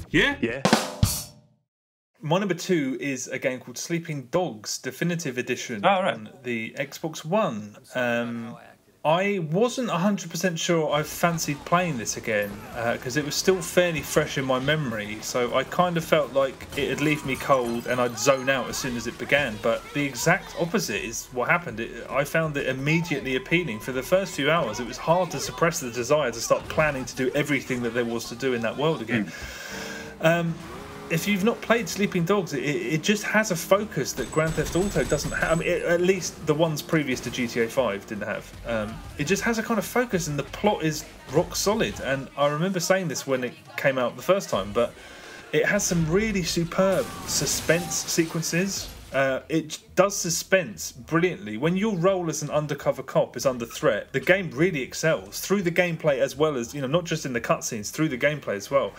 Yeah. Yeah. My number 2 is a game called Sleeping Dogs Definitive Edition on the Xbox One. I wasn't 100% sure I fancied playing this again because it was still fairly fresh in my memory, so I kind of felt like it'd leave me cold and I'd zone out as soon as it began. But the exact opposite is what happened. I found it immediately appealing. For the first few hours, it was hard to suppress the desire to start planning to do everything that there was to do in that world again. If you've not played Sleeping Dogs, it just has a focus that Grand Theft Auto doesn't have. I mean, at least the ones previous to GTA 5 didn't have. It just has a kind of focus, and the plot is rock solid. And I remember saying this when it came out the first time, but it has some really superb suspense sequences. It does suspense brilliantly. When your role as an undercover cop is under threat, the game really excels through the gameplay as well as, not just in the cutscenes, through the gameplay as well.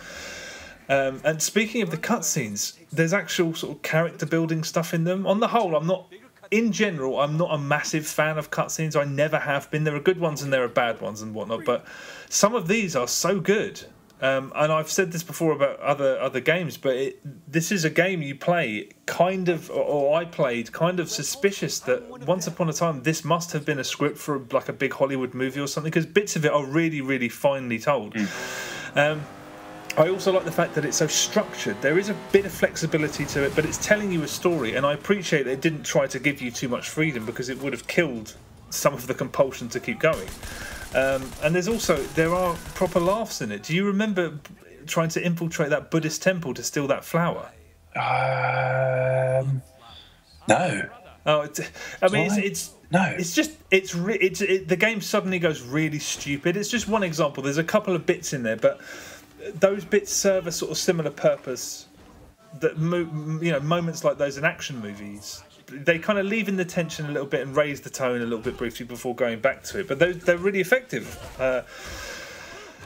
And speaking of the cutscenes, there's actual sort of character building stuff in them. On the whole, I'm not a massive fan of cutscenes. I never have been. There are good ones and there are bad ones and whatnot, but some of these are so good. And I've said this before about other games, but this is a game you play I played kind of suspicious that once upon a time this must have been a script for like a big Hollywood movie or something, because bits of it are really, really finely told. I also like the fact that it's so structured. There is a bit of flexibility to it, but it's telling you a story, and I appreciate that it didn't try to give you too much freedom because it would have killed some of the compulsion to keep going. And there are proper laughs in it. Do you remember trying to infiltrate that Buddhist temple to steal that flower? No. Oh, the game suddenly goes really stupid. It's just one example. There's a couple of bits in there, but those bits serve a sort of similar purpose. That moments like those in action movies, they kind of leave in the tension a little bit and raise the tone a little bit briefly before going back to it. But they're really effective.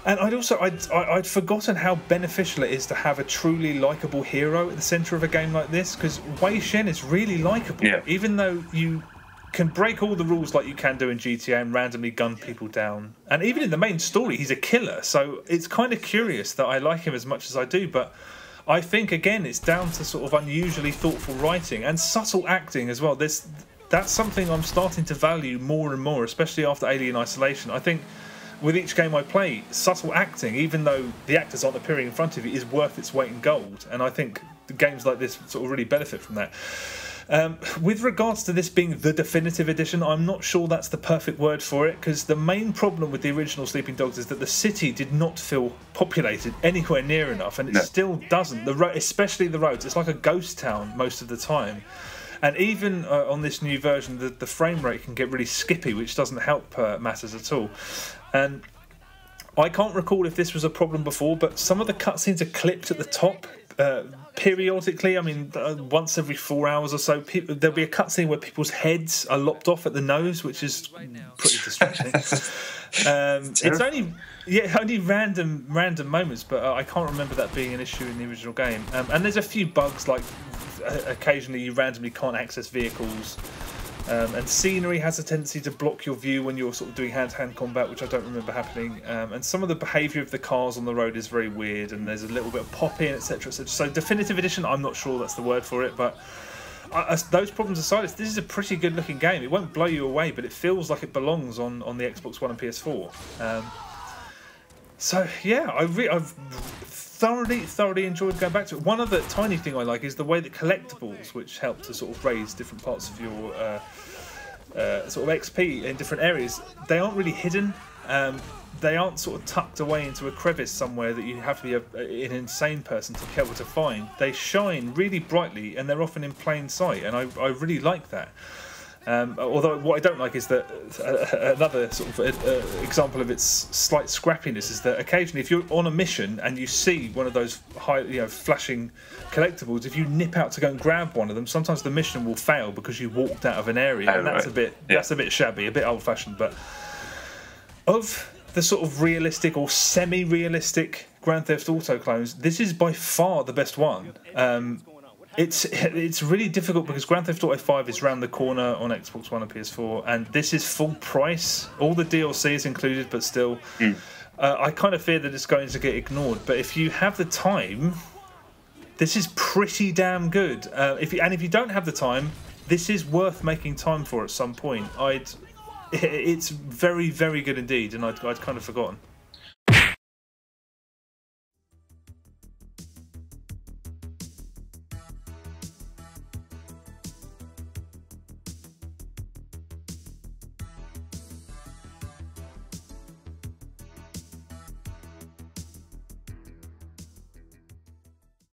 And I'd forgotten how beneficial it is to have a truly likable hero at the centre of a game like this, because Wei Shen is really likable, even though you can break all the rules like you can do in GTA and randomly gun people down. And even in the main story, he's a killer. So it's kind of curious that I like him as much as I do. But I think, again, it's down to sort of unusually thoughtful writing and subtle acting as well. That's something I'm starting to value more and more, especially after Alien Isolation. I think with each game I play, subtle acting, even though the actors aren't appearing in front of you, is worth its weight in gold. And I think games like this sort of really benefit from that. With regards to this being the definitive edition, I'm not sure that's the perfect word for it, because the main problem with the original Sleeping Dogs is that the city did not feel populated anywhere near enough, and it still doesn't. Especially the roads, it's like a ghost town most of the time. And even on this new version, the frame rate can get really skippy, which doesn't help matters at all. And I can't recall if this was a problem before, but some of the cutscenes are clipped at the top. Periodically, I mean, once every 4 hours or so, there'll be a cutscene where people's heads are lopped off at the nose, which is pretty distracting. It's only random moments, but I can't remember that being an issue in the original game. And there's a few bugs, like occasionally you randomly can't access vehicles. And scenery has a tendency to block your view when you're sort of doing hand-to-hand combat, which I don't remember happening. And some of the behaviour of the cars on the road is very weird, and there's a little bit of pop-in, etc. So Definitive Edition, I'm not sure that's the word for it, but those problems aside, this is a pretty good-looking game. It won't blow you away, but it feels like it belongs on the Xbox One and PS4. So yeah, I've thoroughly enjoyed going back to it. One other tiny thing I like is the way that collectibles, which help to sort of raise different parts of your sort of XP in different areas, they aren't really hidden. They aren't sort of tucked away into a crevice somewhere that you have to be an insane person to be able to find. They shine really brightly, and they're often in plain sight, and I really like that. Although what I don't like is that another sort of example of its slight scrappiness is that occasionally, if you're on a mission and you see one of those flashing collectibles, if you nip out to go and grab one of them, sometimes the mission will fail because you walked out of an area, and that's a bit shabby, a bit old-fashioned. But of the sort of realistic or semi-realistic Grand Theft Auto clones, this is by far the best one. It's really difficult because Grand Theft Auto 5 is round the corner on Xbox One and PS4, and this is full price. All the DLC is included, but still, I kind of fear that it's going to get ignored. But if you have the time, this is pretty damn good. If you don't have the time, this is worth making time for at some point. It's very, very good indeed, and I'd kind of forgotten.